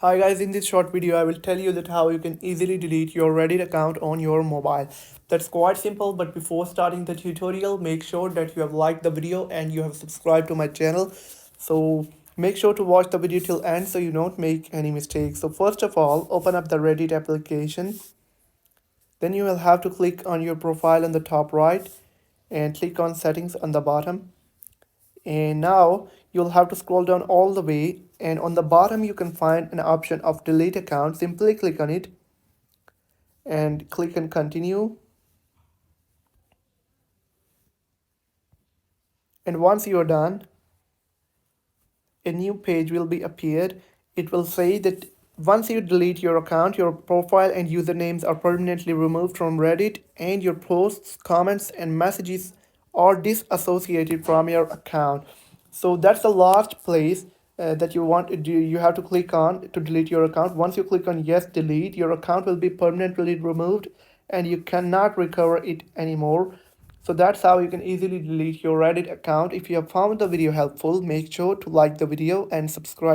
Hi guys, in this short video I will tell you that how you can easily delete your Reddit account on your mobile. That's quite simple, but before starting the tutorial make sure that you have liked the video and you have subscribed to my channel. So make sure to watch the video till end so you don't make any mistakes. So first of all, open up the Reddit application. Then you will have to click on your profile on the top right and click on settings on the bottom. And now you'll have to scroll down all the way, and on the bottom you can find an option of delete account. Simply click on it and click on continue. And once you are done, a new page will be appeared. It will say that once you delete your account, your profile and usernames are permanently removed from Reddit, and your posts, comments, and messages are disassociated from your account. So that's the last place that you want to do. You have to click on to delete your account. Once you click on yes, delete, your account will be permanently removed and you cannot recover it anymore. So that's how you can easily delete your Reddit account. If you have found the video helpful, make sure to like the video and subscribe.